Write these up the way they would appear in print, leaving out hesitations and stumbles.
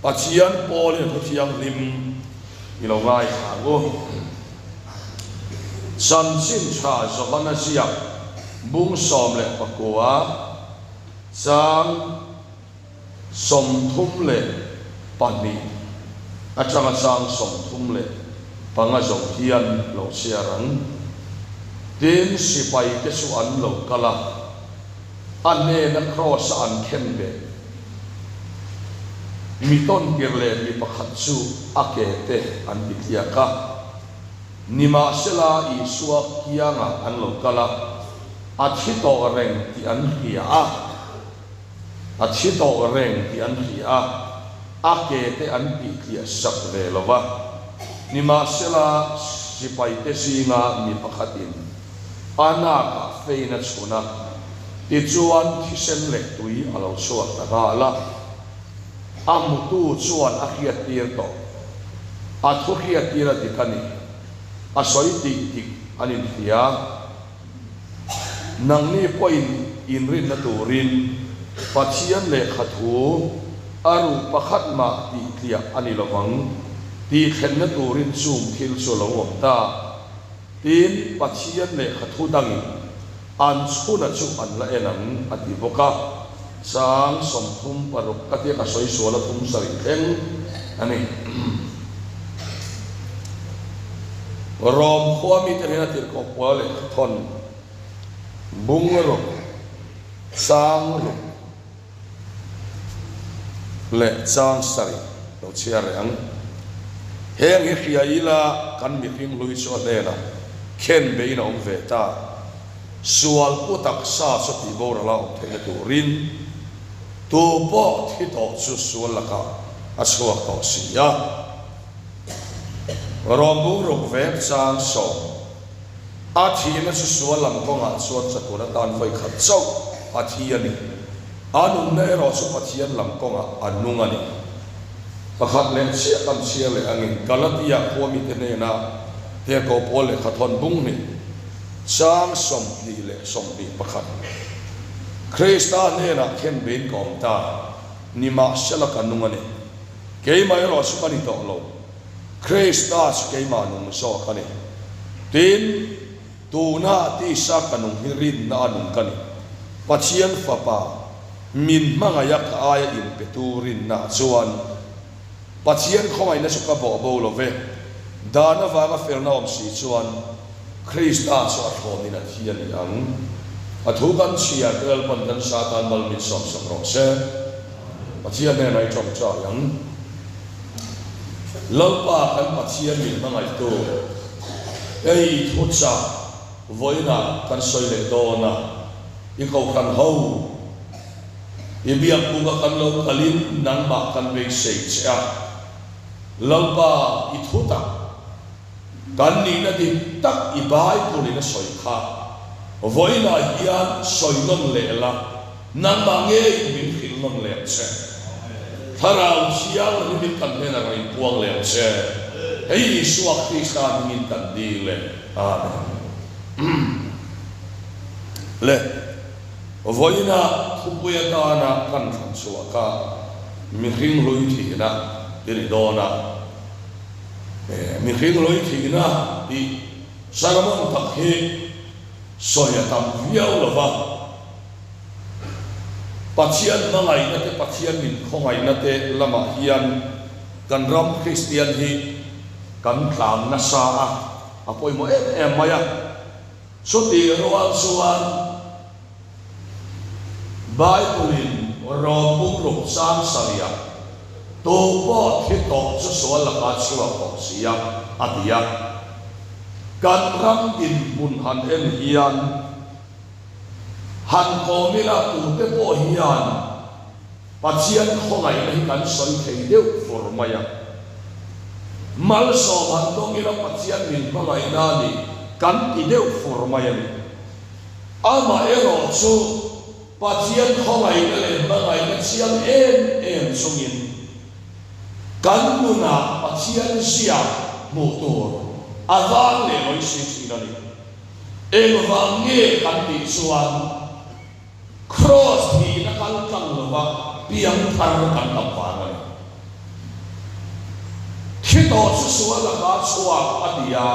Pathian Paul yang pathian lim ilawai hago sansin cha zokana siap bung som le pakua sang som thum le pani achanga sang som thum le panga zong hian lo siarang tin sipai ke su an lo kala ane na cross an kembe miton kirle mi pakhat su akete an bitiaka nima sela i suak kianga an lo kala athito reng ti an hia athito reng ti an hia akete an bitia sak ve lova nima sela sipai te singa mi pakhatin ana ka feina chuna ti chuan thisen le tui alo suak ta la amutu chuan akhiat tir to athu khiat tira dikani asoi tik anin hia nangni point inrin na turin pathian le khathu aru pakhat ma ti tia ani lawang ti khen na turin sum thil so lawam ta tin pathian le khathu dangi an chuna chu an la enang ati boka sang som thum paruk kati ka soi so la thum sari theng ani rom khwami terina tir ko pole thon bungro sang ru le sang sari lo chia reng heng hi khia ila kan mi hing lui so dena ken be ina om ve ta sual putak sa so ti bor la om thele tu rin tu po thi to su sual la ka aswa to sia rombu rok ve sang so athi na su sual lam ko nga suat sa tu na tan foi khat so athi ani anung na ero su pathian lam ko nga anung ani pakhat len sia kam sia le angin galatia khomi tene na he ko pole khathon bung ni sang som li le som li pakhat krista ne na khen ben kom ta ni ma sala kanung ani ke mai ro su kani to lo krista su ke ma nung so kani tin tu na ti sa kanung hirin na anung kani pathian fa pa min mangayak aya in peturin na chuan pathian khomai na suka bo bo lo ve dana wa ga fer na om si chuan krista so athomin a thian ang athukan sia tel pan dan satan mal min som som ro se pathian ne nai chom cha yang lalpa kan pathian min mangai to ei thucha voina kan soile dona i ko kan ho i biak bunga kan lo kalin nang ma kan be sei cha lalpa i thuta kan ni na di tak i bai puli na soi kha voina hian soi non le la nang ma nge min khil non le che tharau siang ni min kan ne na rai puang le che hei suak ti sa min kan di le le voina thupuya ta na kan than suaka mi hing loi thi na ti dona mi hing loi thi na ti saramon tak he soya tam viau lova pathian mangai na te pathian min khongai na te lama hian kan ram christian hi kan tlang na sa apoi mo maya so ti roal suan Bible robung rok sang salia to po thito so so la ka chua ko sia atia kan ram in mun han en hian han ko mila tu te po hian pathian khongai na kan soi thei deu formaya mal so han dong ira pathian min khongai na ni kan ti deu formaya ni ama ero chu pathian khongai na le mangai na chiam en sungin kan muna pathian sia motor avang le oi si na ni vang nge kan ti chuan cross hi na kan tang lo ba piang thar kan ta pa na ro su sual la ka chua adia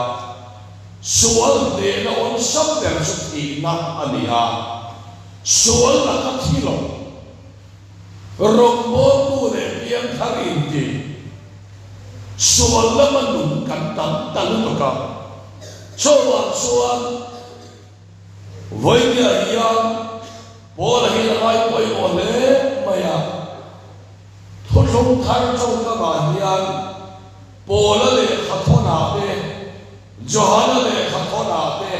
sual de na on sam der su thi na ania sual la ka thilo rombo tu de pian tharin ti sual la manung kan tam tan to ka sual voi dia yang bola hi la kai koi ole maya thong thar chong ka ba hian bola le khathona te johana le khathona te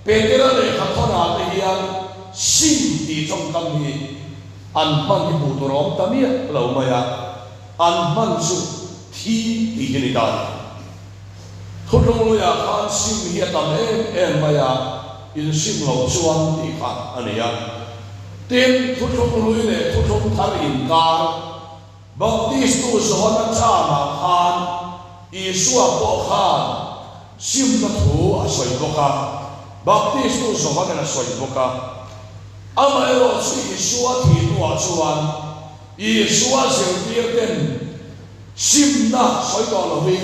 petera le khathona te hian sim ti chong kam hi an man hi bu to rom tamia lo maya an man su thi ti ni da thong lo ya khan sim hi tam em maya in sim lo chuan ti kha ania tem thong lo le thong thar in ka Baptis tu sohana chama khan Isua po khan sim na thu asoi boka Baptis tu sohana na soi boka ama ero si Isua thi tu achuan Isua selpir ten sim na soi to lo wi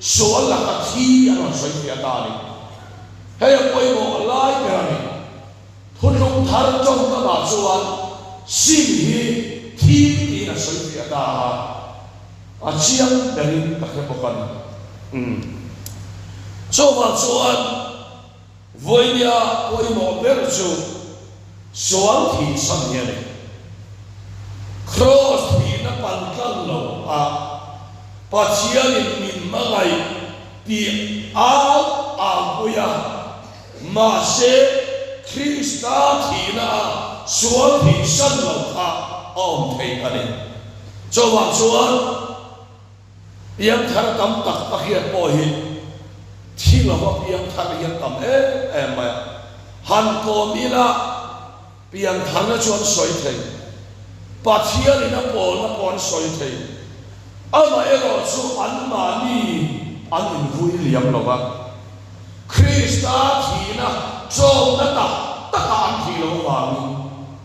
soal la ka thi ano soi ti atani hey koi mo lai perani thunung thar chong ka ba chuan sim hi thi na soi ti ata a chiang dari ka bokan so wa chuan voinia koi mo ber chu soal thi sam hian cross thi na pan kan lo a pachian min mangai ti a puya ma se Krista thi na soal thi san lo a om thei ani cho wa chuan yang thar tam tak pakhiat po hi thi lo wa yang thar yang tam ma han ko mi la piang thar na chuan soi thei pathia ni na pon soi thei ama ero chu an ma ni an in vui liam lo wa Krista thi na cho na ta an thi lo wa ni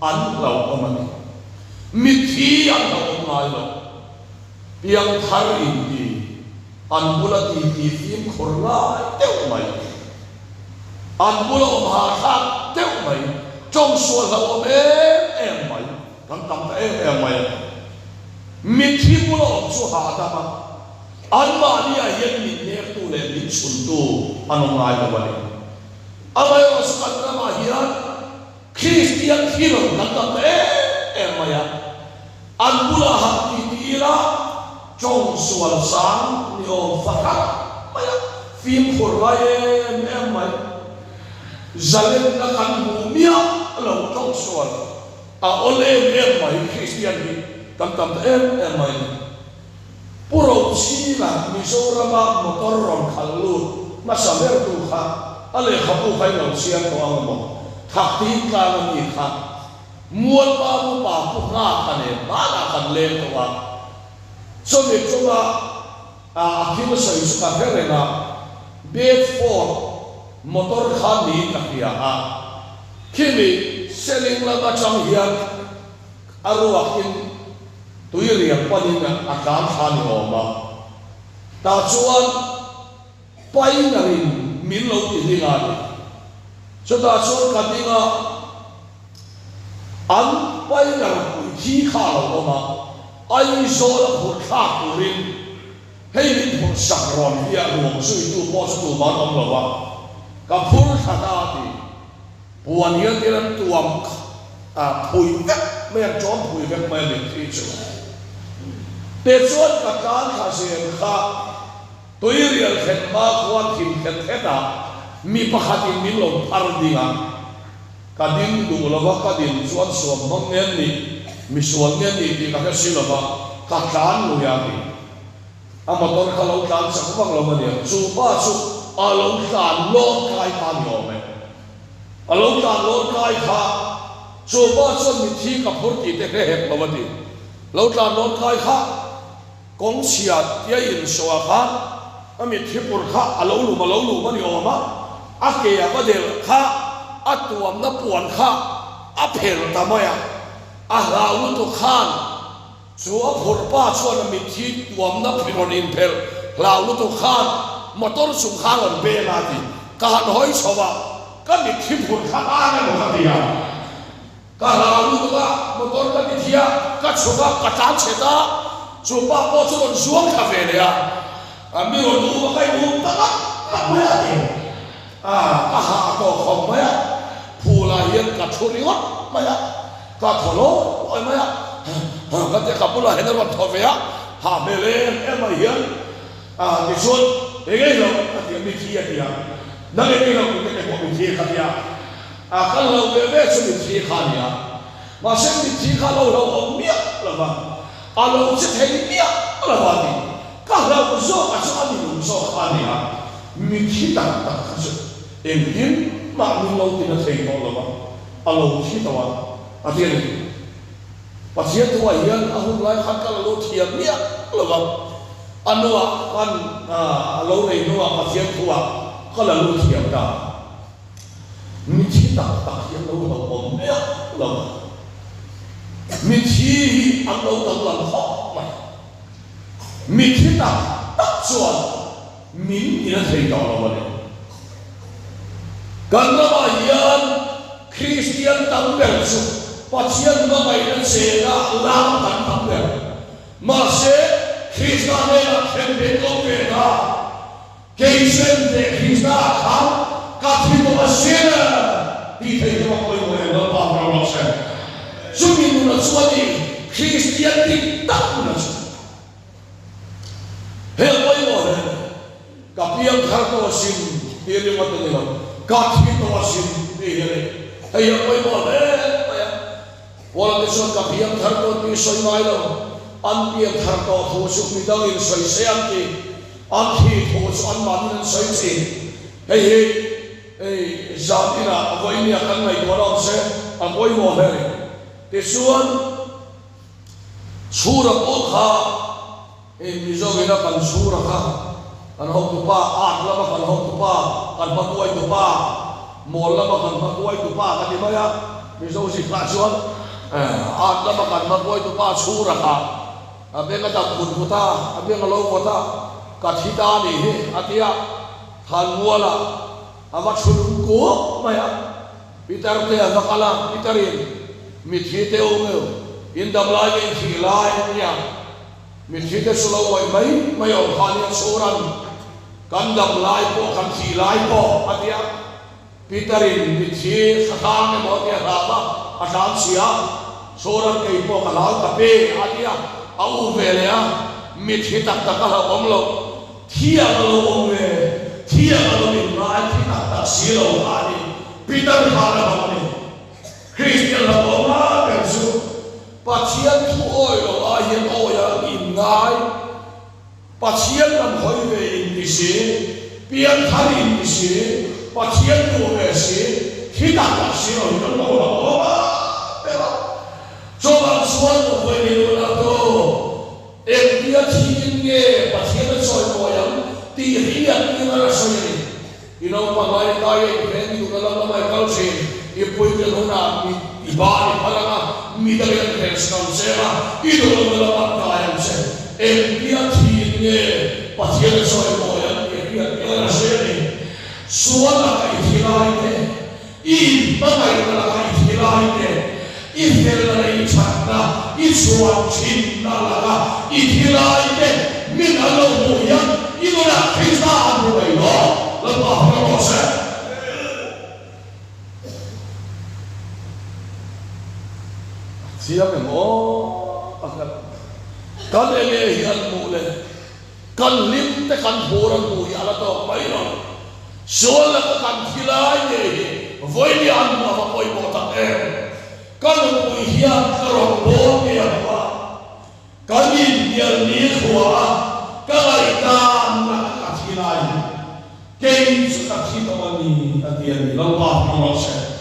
an lo omani mithi an lo ngai lo piang thar in di an bula ti tim khor lai teu mai an bula om ha kha teu mai trong sual la om em mai tam em mai mithi bula om chu ha ta ma an ma ni a yen ni ne tu le ni chun tu an ngai lo ba ni amai os kan na ma hian Christian hero tam em mai an bula ha ti la trong sual sang ni om fakha maya phim khor lai em mai zalen na kan mu mia lo trong sual a ole em mai Christian ni tam em mai puro chi la Mizorama motor ron khallu masamer tu kha ale khapu khai lo sian to ang mo thakti ka ni kha mual ba mu pa pu nga kane ba na kan le to wa so me chuma a kim sai su ka hele na Bedford motor khan ni ka pia a kimi selling la ba chang hian aruakin tuiri ang panin na akam khan ni oma ta chuan pai na rin min lo ti ni nga ni so ta chuan ka dinga an pai na thi kha lo oma ai zo la phur kha kurin hei min phur sak ron bia luang sui tu po tu ma om lo wa ka phur kha ta ti puan hian ti ran tuam a pui vek me an chom pui vek me ni thi chu te chuan ka kan kha sen kha toirial khet ma khuan thim khet kheta mi pakhatin min lo par dinga ka din du lo wa ka din chuan suam mong ngen ni mi suam ngen ni ti ka si lo wa ka kan lu ya ni amator ka lo kan sa bang lo ma ni chu ba chu a lo kan lo kai pa ni o me a lo kan lo kai kha chu ba chu mi thi ka phur ti te he hek lo wa ti lo kan lo kai kha kong chia tia in so kha ami thipur kha alo lu ma ni o ma a ke ya ba del kha a tuam na puan kha a phel ta ma ya a la u tu khan chu a phur pa chuan mi thi tuam na phiron in phel lao lu tu khan motor sung khang on be na ti ka han hoi chowa ka mi thi phur kha na no ka dia ka lao lu ka motor ka ti thia ka chowa ka ta cheta chu pa po chu on zuang kha ve le ya mi ro lu ba kai lu ta ka ma ya ti ka ha to khom ma ya phu la hian ka thuri wat ma ya ka tholo oi ma ya ka te ka pula hen ro tho ve ya ha me le em ma hian ti sun e ge lo ka ti mi thi ya ti ya na le ge lo ku te ko mi thi kha ya ka lo ve ve chu mi thi kha ya ma se mi thi kha lo lo o mi la ba a lo se the mi la ba ti ka lo ku zo ka chu ani lu zo kha ni ha mi thi ta ta ka chu em din ma mi lo ti na thei no la ba a lo thi ta wa a ti ni pa sia tu wa hian a hu lai khat ka lo thiam mi la ba anua kan lo rei nuwa pa sia tu wa ka la lo thiam ta mi thi ta ta hian lo lo om me la ba mi thi ang lo ta lan ho ma mi thi ta tak chuan min ni na thei ta lo ba ni kan na ba hian Christian tam ber su pasian ma mai na se na lam kan tam ber ma se Krishna ne na thembe ko pe na keisen de Krishna kha ka thi to asena ti thei to ko mo na ba ba ba se su mi nu na suani Christian ti ta na su he oi mo he ka piang khar to sim ti ri ma to ne ka thi to sim ti he hey oi mo he wala ke so ka piang khar to ti soi mai lo an piang khar to thu su mi dang in soi se an ti an thi thu su an man in soi chi hey hey zamina voi ni akan mai ko ro se an oi mo he te suan sura ko kha mi zo ina kan sura kha an ho tu pa at la kan ho tu pa kan pa tuai tu pa mol la kan pa tuai tu pa ka di ma ya mi zo si kha suan at la kan ma tuai tu pa sura kha abe ka ta kun ku ta abe ka lo ko ta ka thi ta ni he atia han wala awa chul ko ma ya pitar te ava kala pitarin mi thi te o me in dam lai ge thi lai ya mi thi te sulo wai mai o khani suran kan dam lai ko kan thi lai ko atia pitarin mi thi khatang me mo te ra ba asan sia suran ke po ka lal ka pe atia au ve le a mi thi tak tak ka om lo thia lo om ve thia lo mi lai thi tak tak si lo ani pitar kha la ba ni Christian la ba ma ke su Pasian thu oi lo a hian o ya in ngai Pasian lam hoi ve in ti si pian thar in ti si Pasian tu ve si thi tak tak si lo ni lo lo pe ba so ba suan lo voi ni lo la to em dia thi in nge Pasian soi mo yang ti hian ni na soi ni ino pa mai kai ve ni lo la mai kal si e poi ke no na ibani palanga midalian personal sera idolo la battaglia se e via tine pazienza soi moya e via la sera suona kai tilaite in bagai la kai tilaite in della nei chatta in suo cinna la in tilaite min allo moya idola krista ando lo la bahra se siap yang akan kan ele hian mule kan lim te kan boran mu ya la to mai no sol la kan thilai ne voi ni an ma ma poi mo ta e kan mu hian ka ro bo ni ya ba kan ni dia ni khwa ka lai ta na ka thilai ke su ka thi to ni atian ni lo ba mo se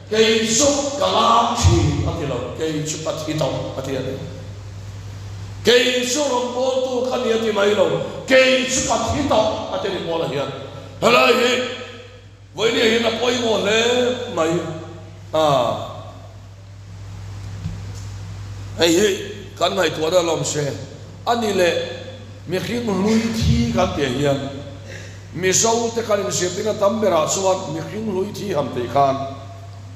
cây xúc cả lá chỉ ở thì là cây xúc bắt hít tông ở thì là cây xúc làm bố tu khăn hiện thì mấy lâu cây xúc bắt hít tông ở thì là là hiện hay là gì với này hiện là coi một lẽ mấy hay gì cái này tôi đã làm xe anh đi lệ mi khing lui thi kan te hian mi so te kan se te na tambera chuan mi khing lui thi ham te khan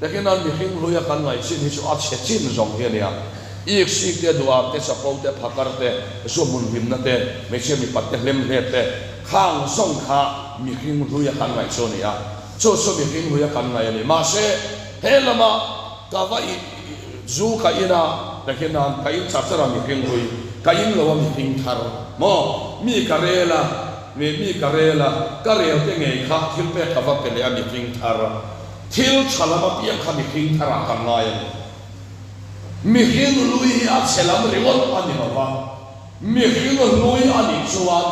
lekin an mi khing lui kan ngai chin hi chu a che chin zong hian ya ik sik te duam te sapo te phakar te so mun him na te me che mi pat te lem le te khang song kha mi khing lui kan ngai so ni ya so mi khing lui kan ngai ni ma se helama ka vai zu ka ina lekin an ka in chachara mi khing lui ka in lo mi khing thar mo mi karela mi karela karel te ngei kha thil pe khawa pe le mi khing thar thil chalama piang kha mi khing thara kan ngai mi khing lui a chelam ringon ani bawa mi khing lui ani chuan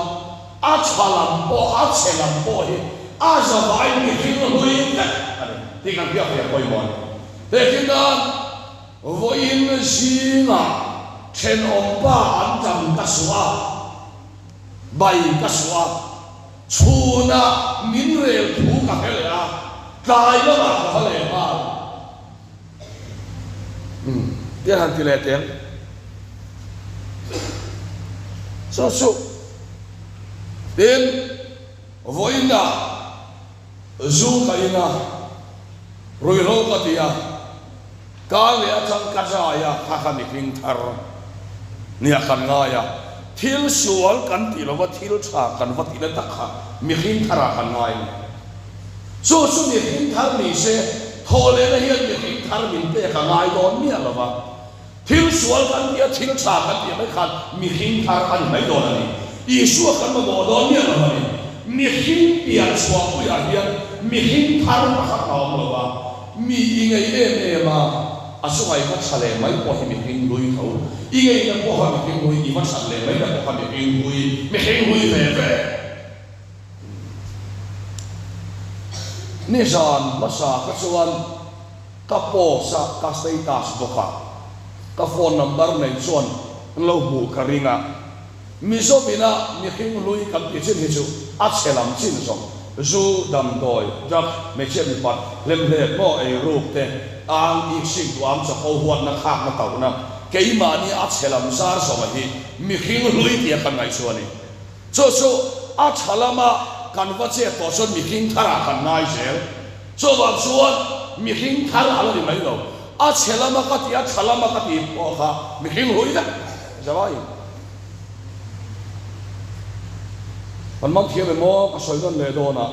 a chalam po a chelam po hi a zawai mi khing lui ti kan pia pia koi mon te kinan voin singa chen ompa an jam ka suwa bai ka suwa chuna min rel thu ka hela kai la ka le ma dia hanti le tem so den voina zu ka ina roi ro ka tia ka le achang ka ja ya kha mi khing thar ni khan nga ya thil sual kan ti lo wa thil cha kan wa ti na ta kha mi khing thara kan ngai so mi khing thar ni se thole na hian mi khing thar min te ka ngai don mi ala wa thil sual kan ti thil cha kan ti mai khan mi khing thar an mai don ani isu kan ma mo don mi ala wa ni mi khing pian suwa pu ya hian mi khing thar ma kha ta lo wa mi ingai ma asungai ka chale mai po hi mi khing lui tho ingai na po ha mi khing lui i ma chale mai na po ha mi khing lui ve ni zan ma sa ka chuan ka po sa ka status boka ka phone number nei chuan lo mu ka ringa mi so bina mi khing lui kam ti chen hi chu a chelam chin song zu dam doi jak me che mi pat lem le mo e ruk te ang ik sing duam sa ko huat na khak na tau na kei ma ni a chelam sar so ma hi mi khing lui ti kan ngai chuani so a chalama kan va che to son mi khing thara kan ngai sel so ba chuan mi khing thara ala ni mai lo a chelama ka ti a chalama ka ti po kha mi khing lui da zawaiมันมังเทียบไปมอก็สวยนั่นเลยโดนอ่ะ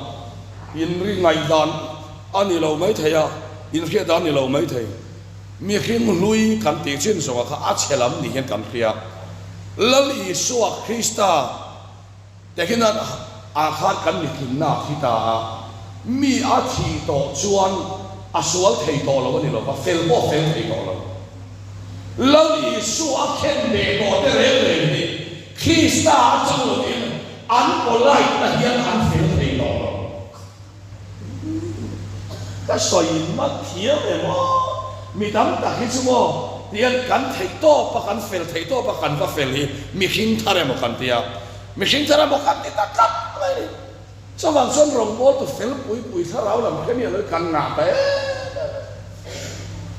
อินรีไงดานอันนี้เราไม่เทียอินเทียดานนี่เราไม่เทียมีขึ้นลุยกันตีชิ้นสองก็อาเชลัมนี่เห็นกันเทียแล้วอีสวกคริสต์แต่ขณะอาคาดกันมีขึ้นหน้าที่ตามีอาทีโตชวนอาสวกเทียโตเราวันนี้เราก็เฟลบ่เฟลเทียโตเราแล้วอีสวกเข็นเด็กโตได้เร็วเลยนี่คริสต์จังเลยอันก็ไล่แต่ยังอันเฟลให้เราก็สวยมากเทียบเลยมั้งมีทั้งแต่ที่ชั่วโมงเรียนกันเทโต้ประกันเฟลเทโต้ประกันก็เฟลที่มีหินทาร์มกันเทียมีหินทาร์มกันที่ตะกับอะไรสว่างส่วนรองบอลตัวเฟลปุยถ้าเราลำแค่นี้เลยกันหนาไป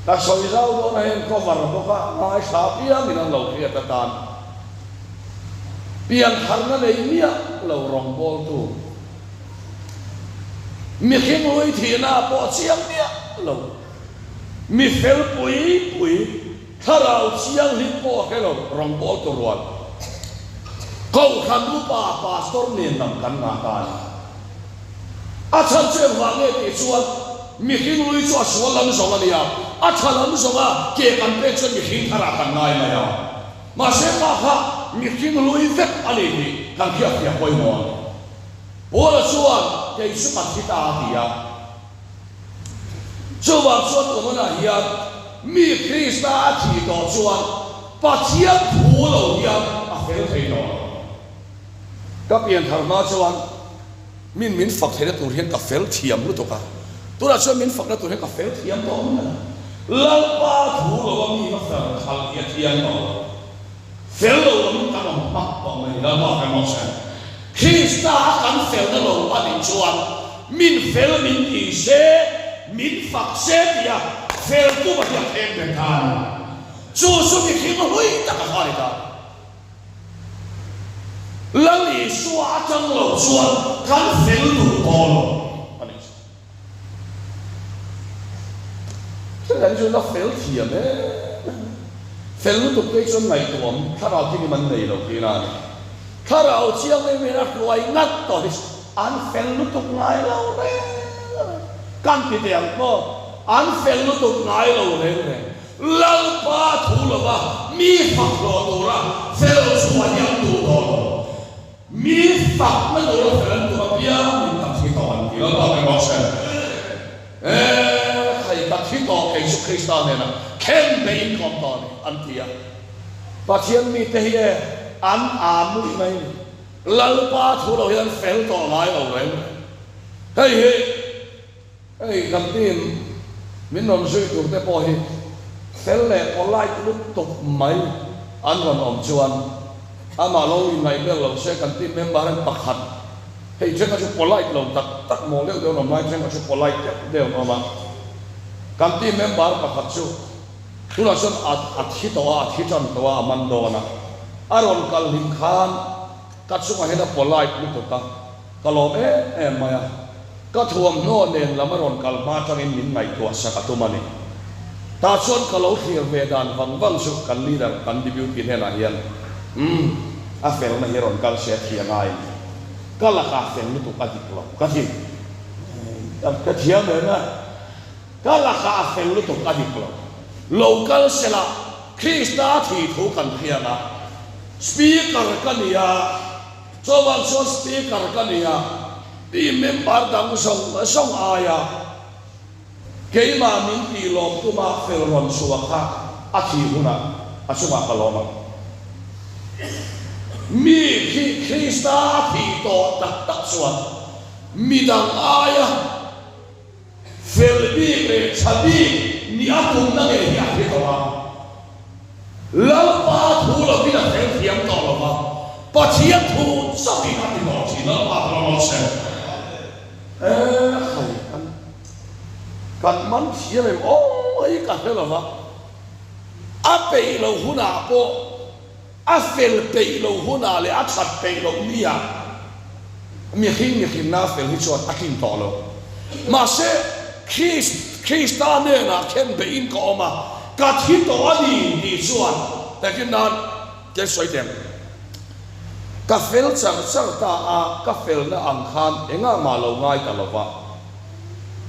แต่สวยเราโดนอะไรก็ว่าเราบอกว่านายสาเปียมีนั่นเราเทียบกันเปลี่ยนทางนั้นเองเนี่ยเรารองบอลตัวมีเข็มลุยที่หน้าปอเชียงเนี่ยเรามีเฟลปุยถ้าเราเชียงลิปอแค่เรารองบอลตัวรวนเขาขันรูปป่าสตอร์เนี่ยนำกันงานกันอาจารย์เจ้าว่าเนี่ยที่ชวนมีเข็มลุยชวนลำสองอันเนี่ยอาจารย์ลำสองอ่ะเกี่ยกันเป็นชวนมีเข็มทารากันง่ายไหมอ่ะมาเสียมาค่ะมีขึ้นลุยเวกอะไรนี่กันเขียบเขียบไปหมดพอละส่วนเกี่ยสุขัดที่ตาดีอ่ะส่วนตัวมันอะไรอ่ะมีคริสต์อาทิตย์ต่อส่วนปัจจัยผู้เราเนี่ยเฟลที่ต่อก็เปลี่ยนทางมาส่วนมินฝักเทนตัวเรียนกับเฟลเทียมรู้ตัวกันตัวละส่วนมินฝักแล้วตัวเรียนกับเฟลเทียมต่อมันแล้วป้าผู้เราว่ามีก็เฟลขัดเทียมต่อเฟลเราไม่ต้องมาบอกเลยเราบอกกันหมดเลยคริสต์กันเฟลนั่นเราอันนี้ชวนมินเฟลมินดีเซมินฝักเซดีอะเฟลตัวมันยังเองเป็นการจู่ๆมีขึ้นมาลุยตะกันอะไรกันแ ni suwa chang lo suan kan fel lu tolo ani kan ju na fel thiam fel lu tu ke chon ngai tuam thara ki man nei lo ki na thara chiang nei me na ruai ngat to an fel lu tu ngai lo re kan ti tiang ko an fel lu tu ngai lo re lal pa thu lo ba mi phak lo tu ra fel suan yang tu tolo mi phak na lo fel tu apia mi tak si ton ki lo ba me sen hay tak si to ke su krista ne na ken be in kom to an tia pa chian mi te ye an mu mai lal pa thu lo yan fel to lai lo re hey kam tin min nom sui tu te po hi fel le ko lai lu tok mai an ron om chuan ama lo ngai be lo se kan tin member an pakhat hei chen ka chu polai lo tak mo le do no mai chen ka chu polai de no ma kan tin member pakhat chu tu la son at hi to a thi chan to a man do na aron kal him khan ka chu ma hena polai lu to ta kalom maya ka thuam no nen lamaron kal ma tangin min ngai to sa ka tu mani ta chuan ka lo thir ve dan wang su kan leader kan debut in hena hian a fel na hiron kal se thia ngai kala ka fel lu tu adik lo ka thi ka thia me na kala ka fel lu tu adik lo local sela krista thi thu kan thia na speaker kania chowang so speaker kania ti member dang song aya keima min ti lom tu ma fel ron suwa kha a thi huna a sunga kaloma mi krista thi to tak suwa mi dang aya fel bi re chabi ni atum na ge ya thi to wa lau pa thu lo bi na fel thiam to lo wa pa chiam thu sa ki na ti no chi lau pa lo se kan man thiam em ai ka fel wa a pe lo huna po a fel pe lo huna le a chat pe lo mia mi khin na fel hi chot akin to lo ma se krista ne na ken be in ko ma ka thi to ani ni chuan ta kin nan ke soi tem ka fel chang ta a ka fel na ang khan enga ma lo ngai ka lo wa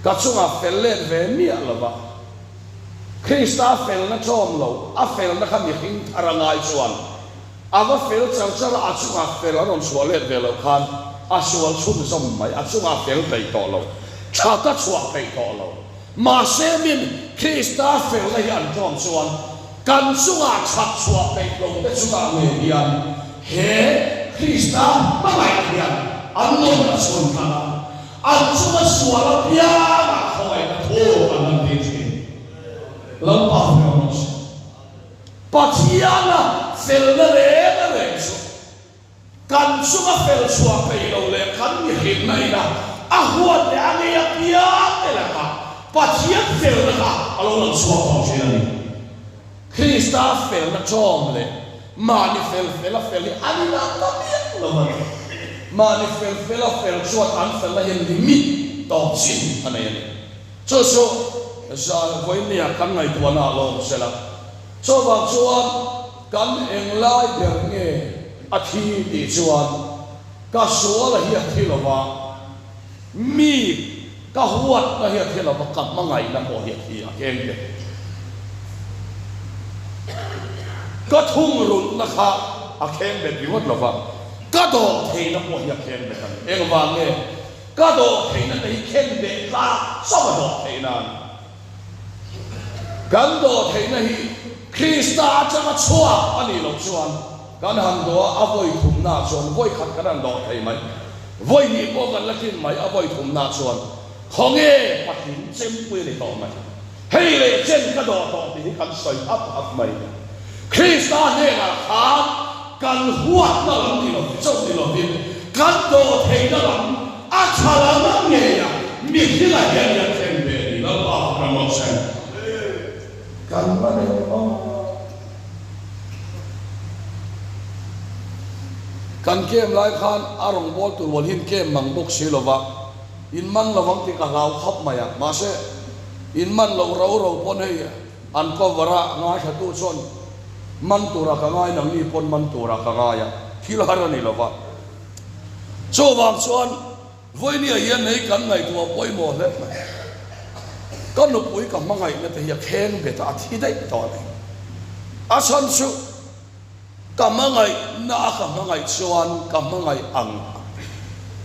ka chunga fel le ve mi a lo wa krista fel na chom lo a fel na kham khin arangai chuan ava fel chang a chunga fel aron suale ve lo khan a sual chun som mai a chunga fel pe to lo chata chua pe to lo ma se min krista fel na yan chom chuan kan chunga chat chua pe lo te chunga me hian he krista ma mai hian an no na chon kana an chunga suala pia ma khoi na tho kan ti chi lam pa no patiana fel na le so kan chunga fel chua pe lo le kan ni hin mai na a huat le ani ya pia te la ka patian fel na ka alo na chua ko chi ani krista fel na chom le ma ni fel ani na ta pia lo ma ni fel chua an fel la hin limit to chin ani so za voi ni kan ngai tu na lo se la so ba chuan kan eng lai der nge a thi ti chuan ka suwa la hi thi lo wa mi ka huat na hi thi lo ba ka ma ngai na ko hi thi a keng de ka thung run na kha a keng be bi wat lo wa ka do thei na ko hi keng be kan eng wa nge ka do thei na nei keng be ka so ba do thei na kan do thei na hi krista changa chua ani lo chuan kan han do a voi thum na chuan voi khat kan do thei mai voi ni ko kan lakin mai a voi thum na chuan khonge pathin chem pui le to mai hei le chen ka do to ti kan soi ap mai krista ne na kha kan huat na lam ni lo chau ni lo din kan do thei na lam a chala na nge ya mi hi la ya chen be ni lo pa ka mo chen kan ma ne kan kem lai khan arong bol tu wal hin kem mang bok silova in man lawang ti ka lau khop maya ma se in man lo ro pon hei an ko wara nga tha tu chon man tura ka ngai nang ni pon man tura ka nga ya thil har ni lova so wang chuan voi ni hian nei kan ngai tu poi mo le kan no pui ka mangai na te hi khen be ta thi dai to ni a san su ka mangai na ka mangai chuan ka mangai ang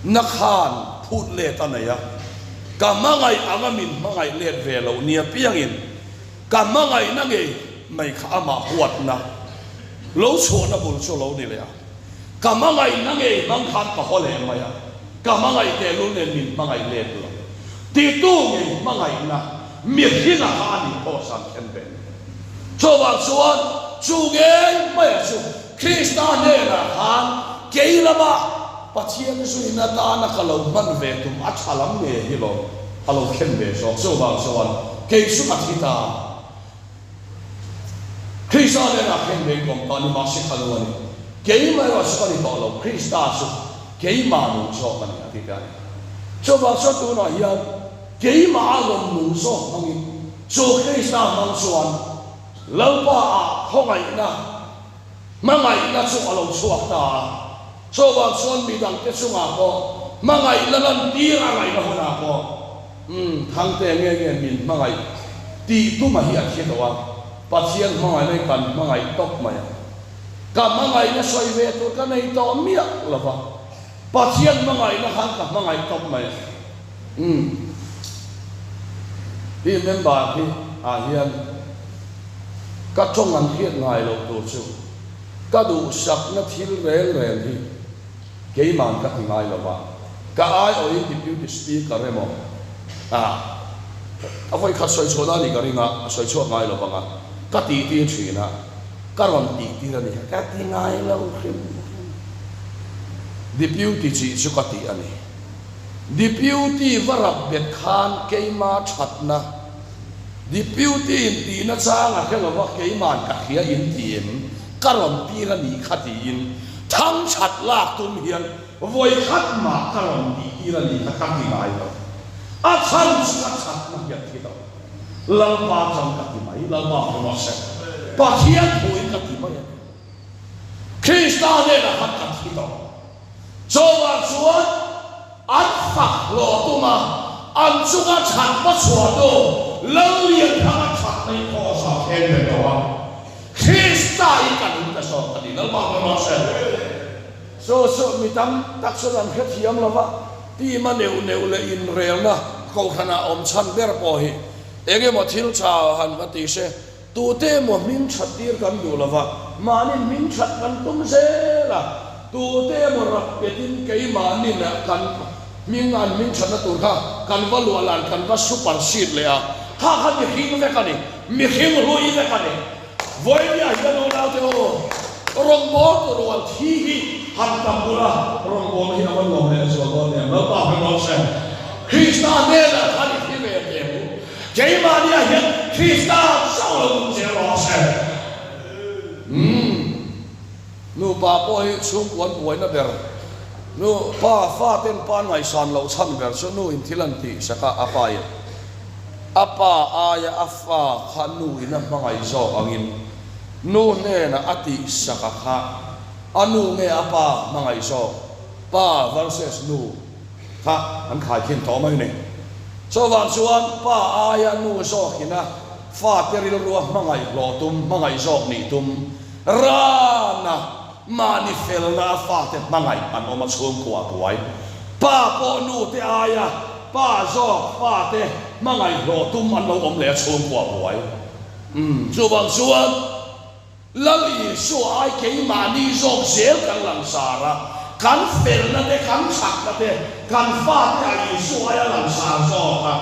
na khan phut le ta na ya ka mangai angamin mangai le ve lo nia piangin ka mangai na nge mai kha ma huat na lo chu na bul chu lo ni le ya ka mangai na nge mang khan ka hole ma ya ka mangai te lu ne min mangai le lo ti tu nge mangai na mi hi na ha ni ko san ken ben cho wa chuan chu nge mai chu Krista ne na han ke la ba pathian su ina ta na ka lo man ve tum a thalam ne hi lo alo khen be so so ba so an ke su ka thi ta Krista ne na khen be kom ta ni ma si ka lo ni ke mai wa su ka ni to lo Krista su ke ma nu so ka ni a ti ka so ba so tu na hian ke ma lo nu so mang so Krista mang so an lo pa a hongai na mangai na chu alo chuak ta so wa son mi dang te sunga ko mangai lalan ti ngai na hona ko thang te nge min mangai ti tu ma hi a thi to wa pathian mangai nei kan mangai tok mai ka mangai na soi ve to ka nei to mi la wa pathian mangai na han ka mangai tok mai ti member hi a hian ka chong an hiat ngai lo to chu ka du sak na thil rel hi ke man ka ngai lo ba ka ai oi deputy speaker remo a voi kha soi chona ni garinga soi chu ngai lo ba nga ka ti thina ka ron ti ra ni ka ti ngai lo khim deputy chi chu ka ti ani deputy varap bet khan ke ma thatna deputy ti na changa ke lo ba ke man ka khia in tim karon tira ni khatin thang chat lak tum hian voi khat ma karon ni tira ni khat ni mai lo a chan chat na ya thi do lal pa chang ka ti mai lal pa ho se pa hian thoi ka ti mai Krista ne na khat ka thi do so wa chuan an phak lo tu ma an chu ka chat pa chua do lo lian thang chat nei ko sa khen de do Krista ikan ta so ka di lal pa ho se so mi tam tak so lam khet hiam lawa ti ma neu le in rel na ko khana om chan ber po hi ege mo thil cha han ma ti se tu te mo min that tir kan du lawa manin min that kan tum se la tu te mo rak petin kei manin kan min an min that na tur kha kan va lu alan kan va super sheet le a ha kha mi hing ve ka ni mi hing ru i ve ka ni voi ni a ya no la te o rong bo to ro thi hi han tam bula rong bo hi awan lo ne so bo ne ma pa ha lo se Krista ne la khali thi ve te bu jai ma ni a ya Krista sao lo se lo se nu pa po hi chung wan boi na ber nu pa fa ten pa ngai san lo chan ber so nu in thilan ti saka apa ya apa aya afa khanu ina mangai zo angin nu ne na ati saka kha anu nge apa mangai so pa versus nu kha an khai khin to mai ne so wan chuan pa aya nu so khina fa teril ruwa mangai lo tum mangai so ni tum rana mani fel na fa te mangai an oma chum kwa puai pa po nu te aya pa zo fa te mangai lo tum an lo om le chum kwa puai chu wan chuan lali so ai ke mani zo zel kan lang sara kan fel na te kan sak na te kan fa te ai so ai lang sa zo ka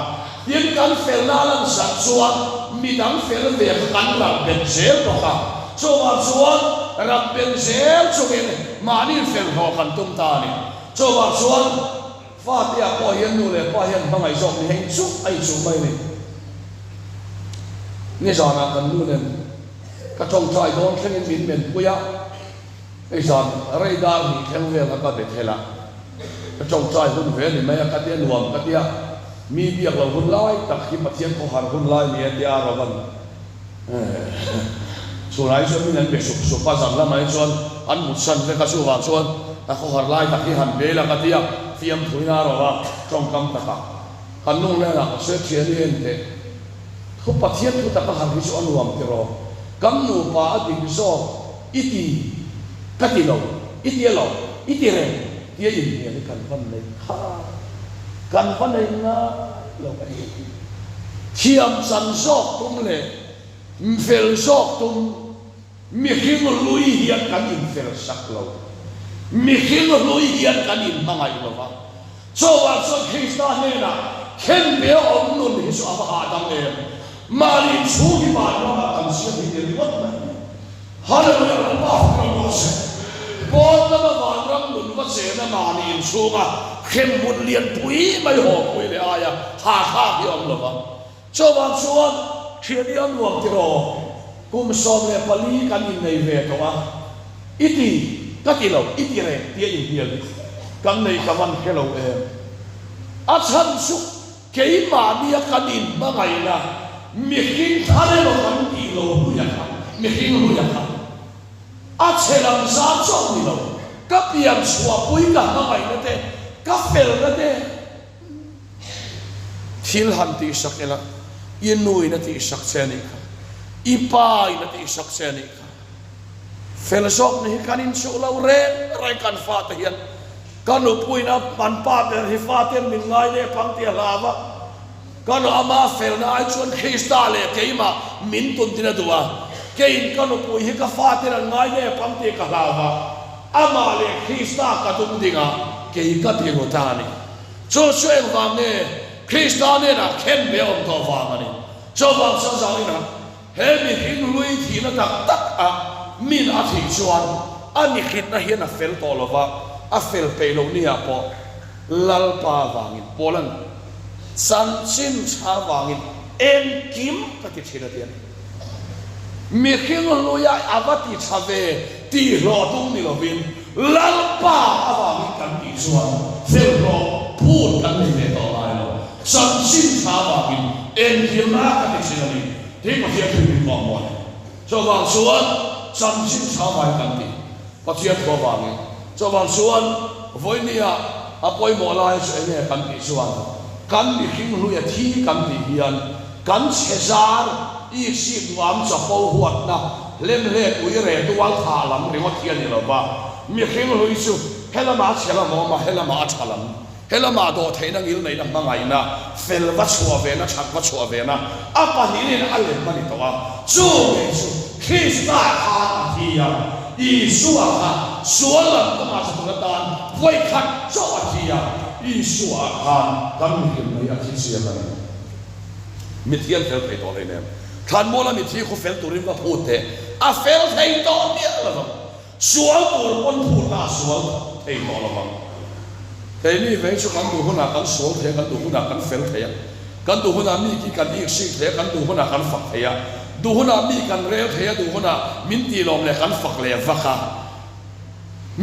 yin kan fel na lang sa chuan mi dang fel ve kan lang ben zel to ka so wa chuan rak ben zel chu ben mani fel ho kan tum ta ni so wa chuan fa te a po hian nu le pa hian bangai zo ni heng chu ai chu mai ni zana kan nu ne ka chong chai don thengin min men puya ไอ้สันอะไรดาร์มีแข็งเวลก็เด็ดเฮล่ะจงใจหุ่นเวนี่ไม่กัดเดียนวมกัดเดียมีเบียกเราหุ่นไล่ตักขิมาเทียนเขาหันหุ่นไล่มีเดียเราบันส่วนไหนส่วนมีนั่นเป็นสุภาษาละไม่ส่วนอันมุสันเป็นกระสุนส่วนเขาหันไล่ตักขิหันเบลกัดเดียเฟียมถุยนาเราว่าจงกำตะกะกันนุ่งเลยนะเสื้อเชียร์เรียนเตะเขาปะเทียนเขาตะกะหันที่ส่วนรวมที่เรากำนูปาอดีตโซอิติกัติโลอิติโลอิติเรเดียอินเนี่ยกันวันไหนข้ากันวันไหนนะเราไปเทียมสันซอกตุ้มเลยเฟลซอกตุ้มมีขิงลุยเฮียนกันอินเฟลสักเรามีขิงลุยเฮียนกันอินมาไงเราวะโซวันโซคริสต์เนี่ยนะเข็นเบลอมนุนฮิสุอาบาดังเองมาลินชูกิบานว่ากันเสียที่เดียวกันฮาเลลูยาอัลลอฮฺพระองค์บอลนั้นมาวันรังนุนว่าเสนามาลินชูกะเข้มบุญเลียนปุยไม่หอกปุยเลยอายะหาข้าพี่อมละวะโซวันส่วนเชียร์ยันวงที่รอกุมสอมเลยพลีกันอินในเวทว่าอิติกัติโลอิติเรเตียอินเดียกันในกวันเฮโลเออาชันสุเกี่ยมาเนียกันอินมาไงนะมีขิงทะเลโลกันตีโลหุยกันมีขิงหุยกันอาเชลังซาจงนี่โลกับเปียมชัวปุยกันมาไงนั่นเองกับเฟลนั่นเองทิลหันตีสักเอละยินนุยนั่นตีสักเซนิค่ะอีปายนั่นตีสักเซนิค่ะเฟลซอกนี่กันอินชัวเราเร่ไรกันฟาตเฮียนกันอุปุยนะปันป้าเป็นฮิฟาเต็มมิงไงเนี่ยพังเตียลาวะกันอามาเฟลนะไอชวนคริสตัลเลยเกี่ยมามินตุนตินะตัวเกี่ยกันอุปุยฮิกฟาเต็มไงเนี่ยพังเตียกลาวะอามาเลยคริสตัลกันตุนติงะเกี่ยกับพิโรธานีช่วยช่วยฟังเนี่ยคริสตัลเนี่ยนะเข้มเบลตัวฟังนี่ช่วยฟังสั้นๆนี่นะเฮ้มีหินลุยทีนะตักอ่ะมินอาทิตย์ชวนอันนี้คิดนะเห็นนะเฟลตัวละวะอาเฟลเปโลนี่อ่ะพอลัลปาวางินโปลันสันชินชาวางินเอ็นกิมปฏิทินเดียนมีขิงลุยอาวัติชาเวตีรอตุงนี่เราวินลัลปาวางินกันตีส่วนเฟลโลพูดกันในเรื่องต่อไปเราสันชินชาวางินเอ็นกิมมาปฏิทินนี้ที่ประเทศที่มีความหมายชาวบ้านส่วนสันชินชาวางินกันตีประเทศตัววางินชาวบ้านส่วนวันนี้อาปอยโมลายส่วนเนี่ยกันตีส่วนกันมีขิงลุยที่กันตีเฮียนกันเชซาร์อีสิบวันจะเข้าหัวนะเล่มเล็กอุยเรตัววัลขาลัมเรียกว่าเทียนนี่หรอวะมีขิงลุยสุเฮลมาเชลมามาเฮลมาอัชลัมเฮลมาโดเทนังอิลในนักมังไงนะเฟลวัชวเวนะชักวัชวเวนะอาปะนี่นี่อัลเลมันนี่ตัวจูเมจูคริสต์ฮาทียาอีสุอาฮะส่วนหลังก็มาจากตุลตานไว้ขัดเจ้าอาทิยาอีสุอาฮะกันมีในอาทิตย์เสียกันมิเทียนเฟลไทยต่อเลยเนี่ยขันโมลามิทีเขาเฟลตุริมก็พูดเถอะอาเฟลไทยต่อเนี่ยละมั้งส่วนตัวคนพูดน่าส่วนไทยต่อละมั้งแต่นี่เวชกันดูคนน่ะกันส่วนเถอะกันดูคนน่ะกันเฟลเถอะกันดูคนน่ะมีกี่กันอีกสิ่งเถอะกันดูคนน่ะกันฝักเถอะดูคนน่ะมีกันเร็วเถอะดูคนน่ะมินตีลมเลยกันฝักเลยฝักค่ะ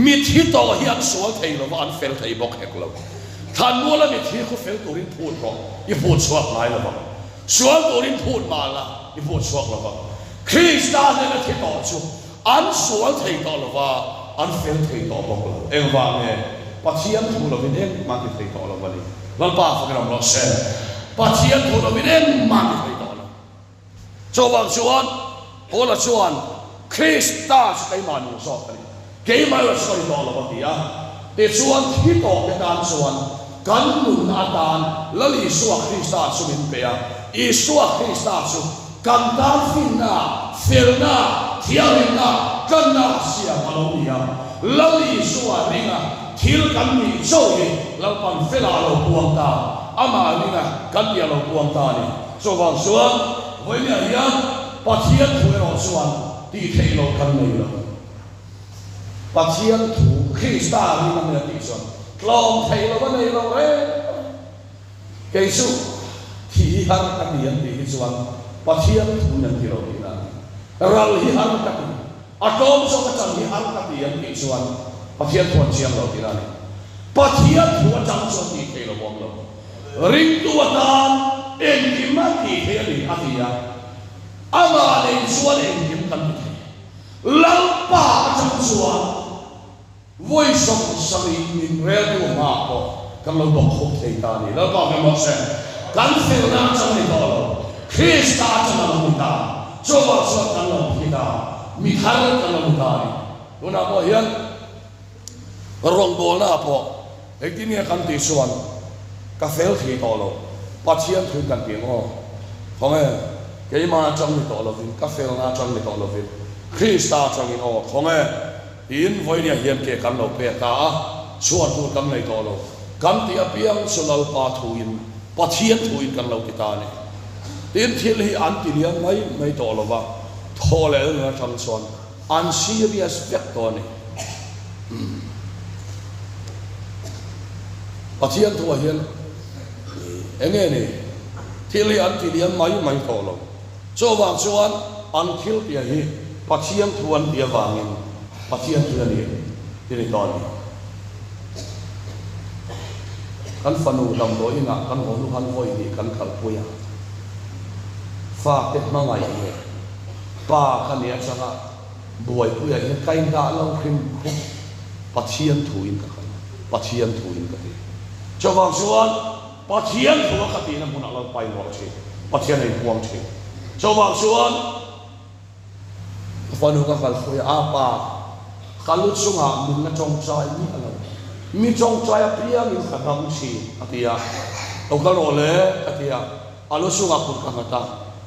มิที่ต่อเฮียนส่วนเถอะว่าอันเฟลเถอะบอกเอกเราท่านมัวแล้วมิที่เขาเฟลตัวรินพูดหรอกอีพูดสวกหลายแล้วบ้างสวกตัวรินพูดมาละอีพูดสวกแล้วบ้างคริสต์เนี่ยที่ต่อชูอันสวกเถอะต่อแล้วว่าอันเฟลเถอะต่อบอกเราเอ็งว่าเนี่ยปัจจัยถูกเราวินเองมาที่เถอะต่อเราวันนี้วันป้าฟังเราเราเช่ปัจจัยถูกเราวินเองมาที่เถอะต่อเราชาวบ้านชวนโหละชวนคริสต์จะไปมาหนุนสอบกันเกี่ยมาว่าสอยต่อเราวันนี้อ่ะแต่ชวนที่ต่อเป็นการชวนกันหนุนอาจารย์แล้วอีสวกคริสต์สุนินเปียอีสวกคริสต์สุกันตาฟินนาเฟลนาเทียรินากันนาเสียมาลงเนี่ยแล้วอีสวกนี่นะทิลกันมีโซ่ยแล้วปันเฟลาเราพวงตาอามานี่นะกันเดียเราพวงตานี่ชาวบ้านชวนวันนี้ยังปัจจัยถูกเราชวนที่เทเรากันไม่เราปัจจัยถูกคริสต์นี่มันเนี่ยที่ส่วนลองเทเราวันนี้เราเร่เกี่ยสุที่หันกันเดียนที่ส่วนปัจจัยถูกนั่นที่เราดีนะเราที่หันกัน atom so ka chang hi ar ka ti an ti chuan pathian thuan chiang lo ti rani pathian thuan chang so ti ke lo bom lo ring tu atan en ki ma ti he ni atia ama le chuan en kim kan ti lau pa chang chuan voi som sari ni rel tu ma ko kan lo dok khok thei ta ni lau pa ka mo se kan fel na chang ni to lo Krista chang lo ni ta cho wa so kan lo ki ta mi khar kan lo ta ni una mo hian rong bol na po ektin ya kan ti suan ka fel thi to lo pathian thu kan pi ngo khong e ke ma chang ni to lo vin ka fel na chang ni to lo vin Krista chang in o khong e in voi ni hian ke kan lo pe ta a suan tu kan nei to lo kan ti apiang sulal pa thu in pathian thu in kan lo ki ta ni tin thil hi an ti lian mai to lo ba tho le na chang suan an serious vek to ni pathian thu hian enge ni thil hi an ti lian mai to lo so wang suan an thil ti hi pathian thuan dia wangin pathian thu ni ti to ni kan fanu dam do ina kan ho nu han voi ni kan khal puya fa te ma ngai ni pa kan ya changa buai puya ni kai da lo khim khu pathian thu in ka pathian thu in ka ti cho wang suan pathian thu ka ti na mun lo pai lo che pathian nei buang che cho wang suan fanu ka khal puya apa kalut sunga mun na chong chai ni alo mi chong chai apria min khatam chi atia to ka ro le atia alo sunga pur ka ngata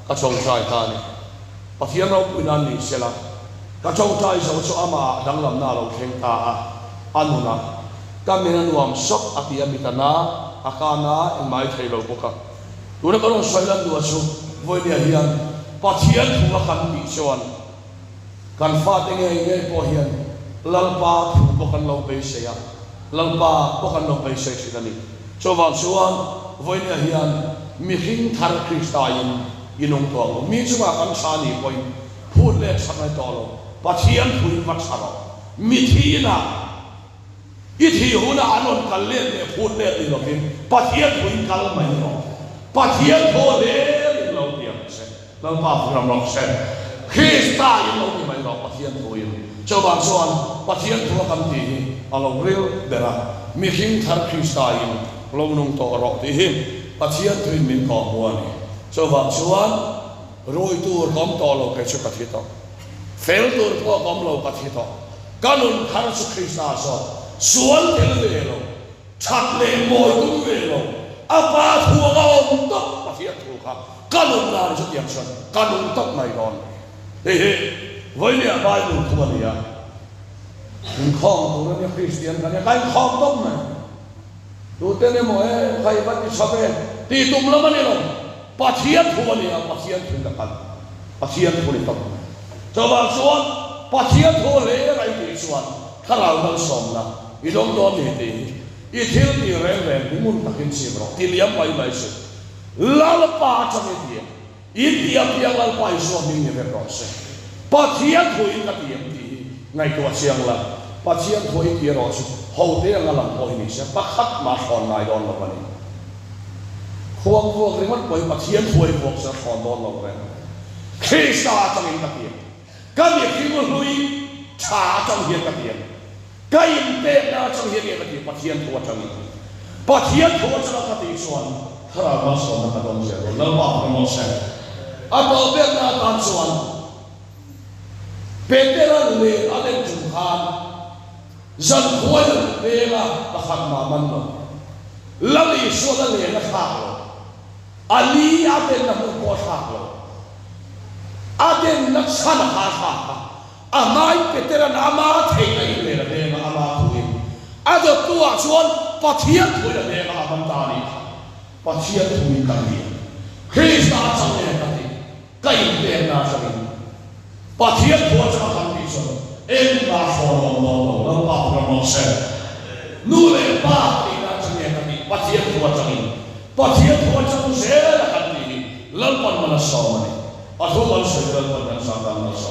ka chong chai ta ni pathian ro puinan ni sela ka chong chai so so ama danglam na lo kheng ta a anuna ka men nuam sok atia mitana akana en mai thei lo boka tuna ka ro soilan du asu voi dia hian pathian thu kan ti chuan kan fa te nge po hian lalpa thu bokan lo be se ya lalpa bokan lo be se sidani chowan suan voi dia hian mi hing thar Krista inong to mi chuma kan sa ni poi phut le samai to lo pathian thu mat sa lo mi thina i thi huna anon kal le ne phut le ni lo bin pathian thu kal mai lo pathian tho le lo tiam se lalpa phram lo se Krista lo ni mai lo pathian thu chowan suan pathian thu kan ti alo real dera mi hing thar Krista lo nong to ro ti hi pathian thu min ko huani so wang suan roi tur kom to lo ke chu pathito fel tur ko kom lo pathito kanun thar su Krista so suan tel le lo chat le moi tu le lo apa thu ga om to pathian thu kha kanun na chu tiam son kanun tok mai ron he he voi le bai lu thu ni ya in khom tu ni Christian kan kai khom tok mai tu te ne mo e kai ba ti sabe ti tum la mani lo pathian thu ni ya pathian thu la kan pathian thu ni tok cho ba suan pathian thu le rai ti suan kharau dal som la i dom do ni ti i thil ti re re mun takin si bro ti liam bai bai se lal pa cha me ti i ti a pi lal pa so mi ni ve ro se pathian thu in ka ti ngai to siang la pathian thu i ti ro su ho te nga lam ko ni se pakhat ma khon nai don lo ni khuang vuak ringot poi pathian thu i vuak sa khon don lo re Krista chang in ka ti ka ni ki mo hui cha chang hian ka ti ka in te na chang hian ka ti pathian thu chang in pathian thu chang ka ti suan khara ma so na ka don se lo ba mo se a to be na tan suan Peteran le alen chung khan zan khoi le la ta khat ma man no lali so la le na kha lo ali aten na ko kha lo aten na san ha kha amai Peteran ama thei nei le la le ma ama thu ado tua chuan pathian thu le le ma ban ta ni pathian thu kan ni Krista chang le ka ti kai le na chang pathian thu chang kan ni so en ma fo lo pa pro se nu le pa ti na chang le ka ti pathian thu chang se la kan ni lal pan mana so ni athu mal se lal pan sa kan so